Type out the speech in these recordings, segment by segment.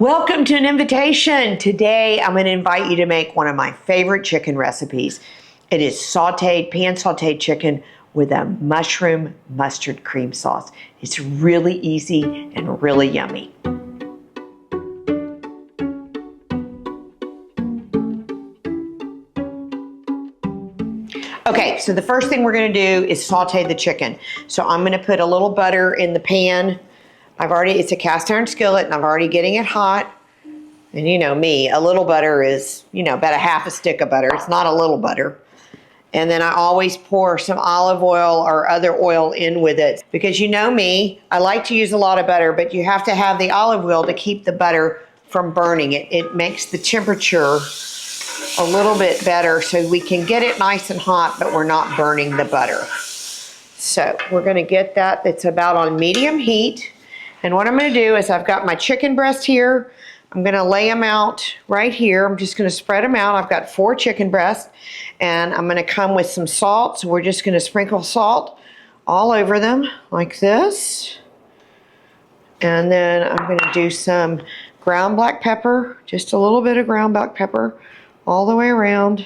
Welcome to an invitation. Today, I'm going to invite you to make one of my favorite chicken recipes. It is sauteed, pan-sauteed chicken with a mushroom mustard cream sauce. It's really easy and really yummy. Okay, so the first thing we're going to do is saute the chicken. So I'm going to put a little butter in the pan. It's a cast iron skillet and I'm already getting it hot. And you know me, a little butter is, about a half a stick of butter. It's not a little butter. And then I always pour some olive oil or other oil in with it. Because you know me, I like to use a lot of butter, but you have to have the olive oil to keep the butter from burning. It makes the temperature a little bit better so we can get it nice and hot, but we're not burning the butter. So we're gonna get that. It's about on medium heat. And what I'm gonna do is I've got my chicken breast here. I'm gonna lay them out right here. I'm just gonna spread them out. I've got 4 chicken breasts and I'm gonna come with some salt. So we're just gonna sprinkle salt all over them like this. And then I'm gonna do some ground black pepper, just a little bit of ground black pepper all the way around.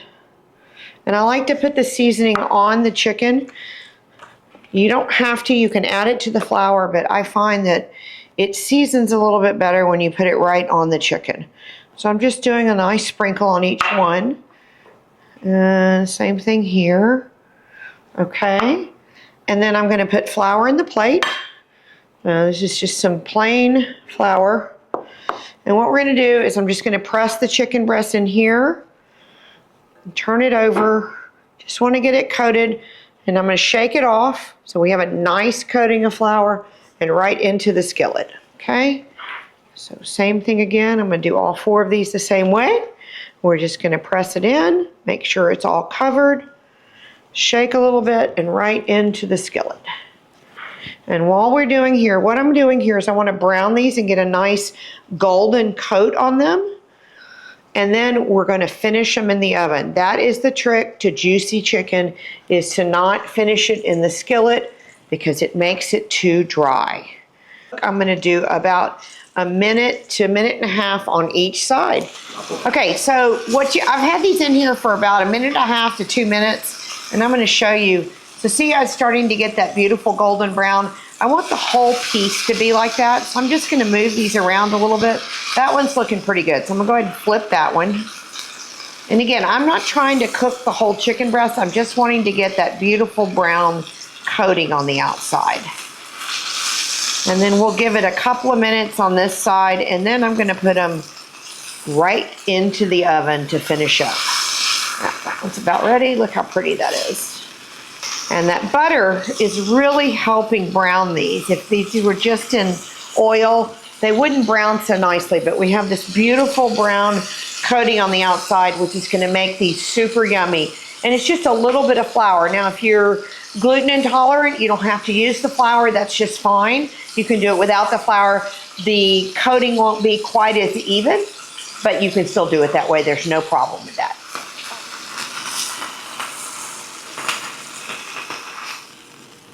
And I like to put the seasoning on the chicken. You don't have to, you can add it to the flour, but I find that it seasons a little bit better when you put it right on the chicken. So I'm just doing a nice sprinkle on each one. And same thing here. Okay. And then I'm gonna put flour in the plate. This is just some plain flour. And what we're gonna do is I'm just gonna press the chicken breast in here and turn it over. Just wanna get it coated. And I'm gonna shake it off so we have a nice coating of flour and right into the skillet, okay? So same thing again, I'm gonna do all 4 of these the same way. We're just gonna press it in, make sure it's all covered, shake a little bit and right into the skillet. And while we're doing here, what I'm doing here is I wanna brown these and get a nice golden coat on them. And then we're gonna finish them in the oven. That is the trick to juicy chicken, is to not finish it in the skillet because it makes it too dry. I'm gonna do about a minute to a minute and a half on each side. Okay, so I've had these in here for about a minute and a half to 2 minutes, and I'm gonna show you. So see, I'm starting to get that beautiful golden brown. I want the whole piece to be like that, so I'm just gonna move these around a little bit. That one's looking pretty good, so I'm gonna go ahead and flip that one. And again, I'm not trying to cook the whole chicken breast, I'm just wanting to get that beautiful brown coating on the outside. And then we'll give it a couple of minutes on this side, and then I'm gonna put them right into the oven to finish up. That one's about ready, look how pretty that is. And that butter is really helping brown these. If these were just in oil, they wouldn't brown so nicely, but we have this beautiful brown coating on the outside, which is gonna make these super yummy. And it's just a little bit of flour. Now, if you're gluten intolerant, you don't have to use the flour, that's just fine. You can do it without the flour. The coating won't be quite as even, but you can still do it that way. There's no problem with that.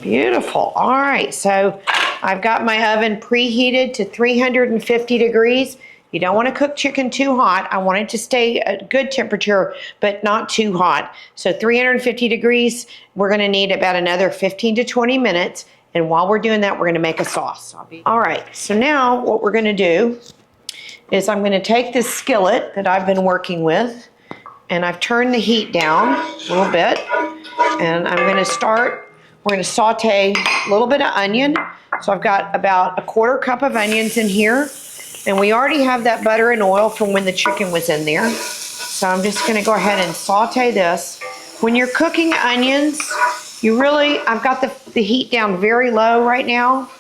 Beautiful. All right, so I've got my oven preheated to 350 degrees. You don't want to cook chicken too hot. I want it to stay at good temperature, but not too hot. So 350 degrees, we're going to need about another 15 to 20 minutes. And while we're doing that, we're going to make a sauce. All right, so now what we're going to do is I'm going to take this skillet that I've been working with, and I've turned the heat down a little bit, and I'm going to start. We're going to saute a little bit of onion. So I've got about a 1/4 cup of onions in here. And we already have that butter and oil from when the chicken was in there. So I'm just going to go ahead and saute this. When you're cooking onions, I've got the heat down very low right now.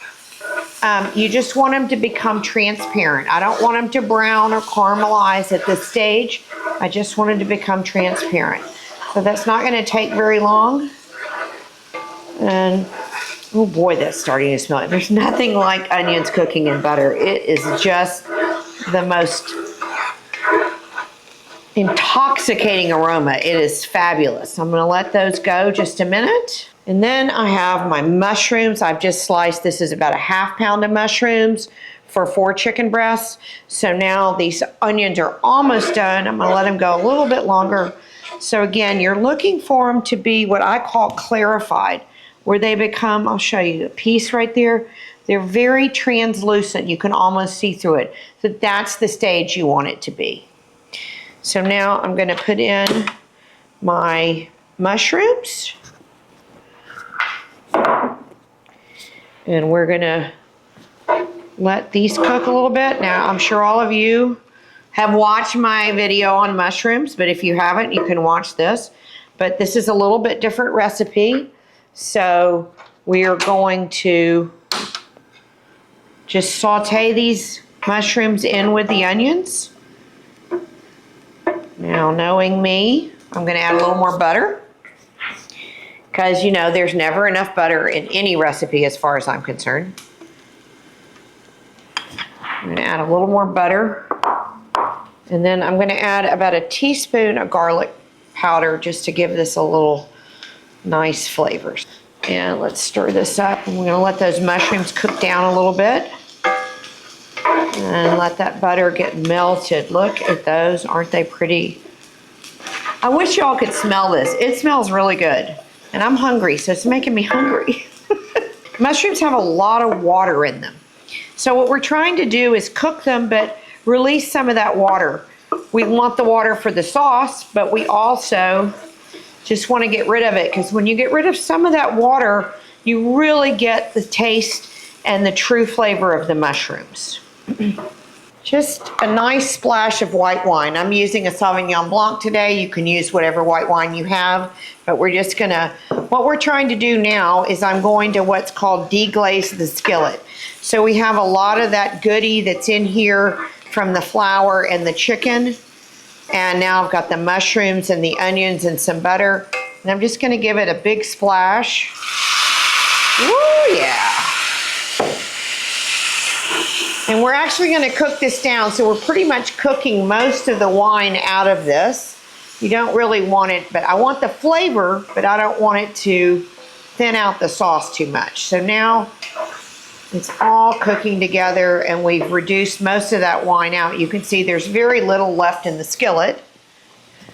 You just want them to become transparent. I don't want them to brown or caramelize at this stage. I just want them to become transparent. So that's not going to take very long. And oh boy, that's starting to smell. There's nothing like onions cooking in butter. It is just the most intoxicating aroma. It is fabulous. I'm gonna let those go just a minute. And then I have my mushrooms. I've just sliced, this is about a 1/2 pound of mushrooms for 4 chicken breasts. So now these onions are almost done. I'm gonna let them go a little bit longer. So again, you're looking for them to be what I call clarified, where they become, I'll show you a piece right there. They're very translucent. You can almost see through it. So that's the stage you want it to be. So now I'm gonna put in my mushrooms. And we're gonna let these cook a little bit. Now, I'm sure all of you have watched my video on mushrooms, but if you haven't, you can watch this. But this is a little bit different recipe. So we are going to just saute these mushrooms in with the onions. Now, knowing me, I'm gonna add a little more butter, because you know there's never enough butter in any recipe as far as I'm concerned. I'm gonna add a little more butter, and then I'm gonna add about a teaspoon of garlic powder just to give this a little nice flavors. And let's stir this up, and we're gonna let those mushrooms cook down a little bit and let that butter get melted. Look at those, aren't they pretty? I wish y'all could smell this. It smells really good. And I'm hungry, so it's making me hungry. Mushrooms have a lot of water in them. So what we're trying to do is cook them, but release some of that water. We want the water for the sauce, but we also just want to get rid of it, because when you get rid of some of that water, you really get the taste and the true flavor of the mushrooms. Just a nice splash of white wine. I'm using a Sauvignon Blanc today. You can use whatever white wine you have, but we're just gonna, what we're trying to do now is I'm going to what's called deglaze the skillet. So we have a lot of that goodie that's in here from the flour and the chicken. And now I've got the mushrooms and the onions and some butter. And I'm just gonna give it a big splash. Woo, yeah. And we're actually going to cook this down, so we're pretty much cooking most of the wine out of this. You don't really want it, but I want the flavor, but I don't want it to thin out the sauce too much. So now it's all cooking together, and we've reduced most of that wine out. You can see there's very little left in the skillet.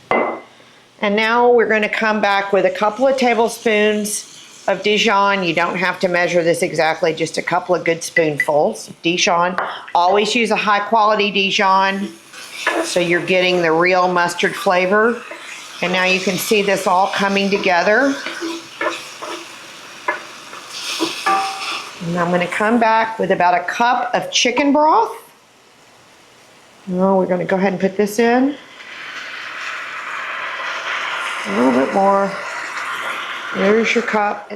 And now we're going to come back with a couple of tablespoons of Dijon. You don't have to measure this exactly, just a couple of good spoonfuls of Dijon. Always use a high quality Dijon so you're getting the real mustard flavor. And now you can see this all coming together. And I'm going to come back with about a cup of chicken broth. Oh, we're going to go ahead and put this in. A little bit more. There's your cup.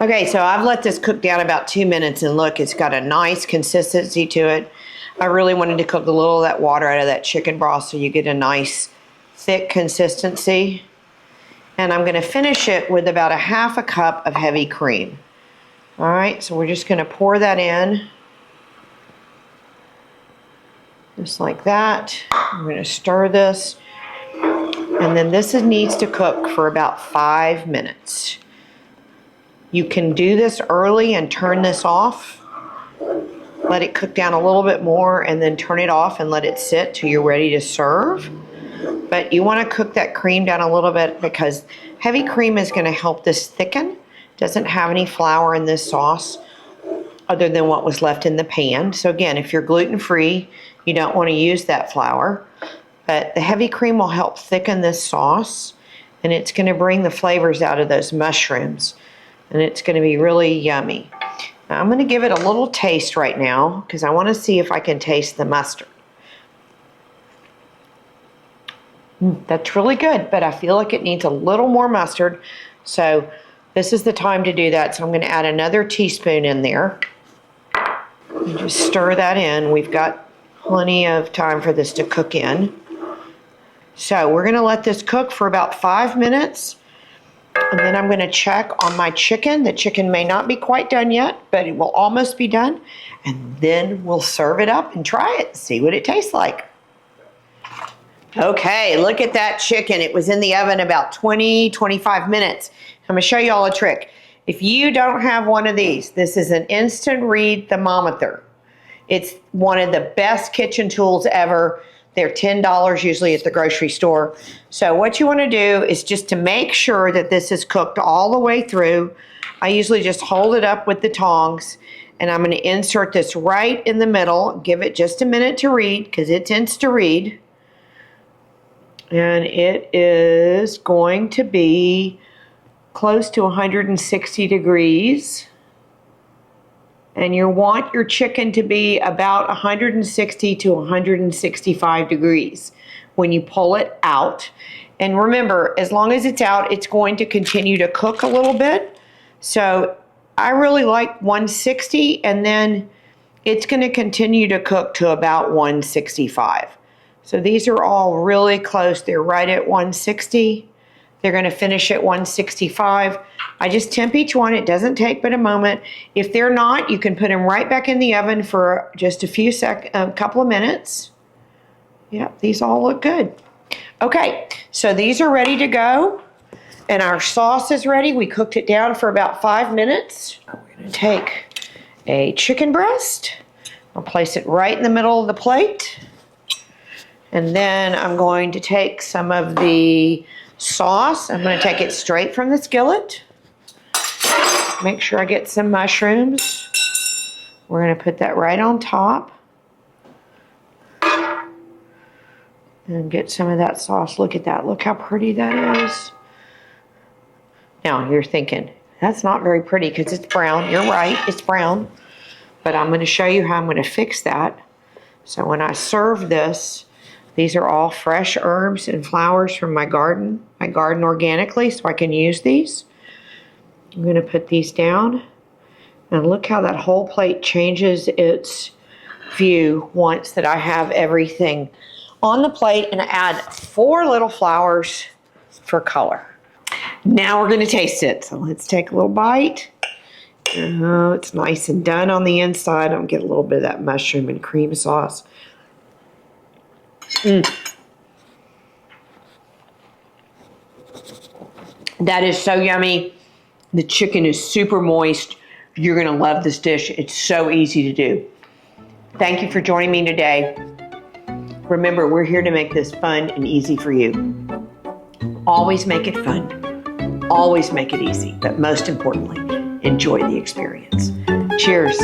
Okay, so I've let this cook down about 2 minutes, and look, it's got a nice consistency to it. I really wanted to cook a little of that water out of that chicken broth so you get a nice thick consistency. And I'm going to finish it with about a half a cup of heavy cream. All right, so we're just going to pour that in. Just like that. I'm going to stir this. And then this needs to cook for about 5 minutes. You can do this early and turn this off. Let it cook down a little bit more and then turn it off and let it sit till you're ready to serve. But you want to cook that cream down a little bit, because heavy cream is going to help this thicken. Doesn't have any flour in this sauce other than what was left in the pan. So again, if you're gluten-free, you don't want to use that flour. But the heavy cream will help thicken this sauce, and it's going to bring the flavors out of those mushrooms, and it's going to be really yummy. Now, I'm going to give it a little taste right now, because I want to see if I can taste the mustard. That's really good, but I feel like it needs a little more mustard, so this is the time to do that. So I'm going to add another teaspoon in there. And just stir that in. We've got plenty of time for this to cook in. So we're going to let this cook for about 5 minutes, and then I'm going to check on my chicken. The chicken may not be quite done yet, but it will almost be done, and then we'll serve it up and try it, see what it tastes like. Okay, look at that chicken. It was in the oven about 20-25 minutes. I'm going to show you all a trick. If you don't have one of these, this is an instant read thermometer. It's one of the best kitchen tools ever. They're $10 usually at the grocery store. So what you want to do is just to make sure that this is cooked all the way through, I usually just hold it up with the tongs, and I'm going to insert this right in the middle. Give it just a minute to read because it tends to read. And it is going to be close to 160 degrees. And you want your chicken to be about 160 to 165 degrees when you pull it out. And remember, as long as it's out, it's going to continue to cook a little bit. So I really like 160, and then it's going to continue to cook to about 165. So these are all really close. They're right at 160. They're going to finish at 165. I just temp each one. It doesn't take but a moment. If they're not, you can put them right back in the oven for just a couple of minutes. Yep, these all look good. Okay, so these are ready to go. And our sauce is ready. We cooked it down for about 5 minutes. We're going to take a chicken breast. I'll place it right in the middle of the plate. And then I'm going to take some of the sauce. I'm going to take it straight from the skillet. Make sure I get some mushrooms. We're going to put that right on top. And get some of that sauce. Look at that. Look how pretty that is. Now you're thinking, that's not very pretty because it's brown. You're right, it's brown. But I'm going to show you how I'm going to fix that. So when I serve this, these are all fresh herbs and flowers from my garden. I garden organically, so I can use these. I'm going to put these down. And look how that whole plate changes its view once that I have everything on the plate. And I add 4 little flowers for color. Now we're going to taste it. So let's take a little bite. Oh, it's nice and done on the inside. I'll get a little bit of that mushroom and cream sauce. That is so yummy. The chicken is super moist. You're going to love this dish. It's so easy to do. Thank you for joining me today. Remember, we're here to make this fun and easy for you. Always make it fun. Always make it easy. But most importantly, enjoy the experience. Cheers.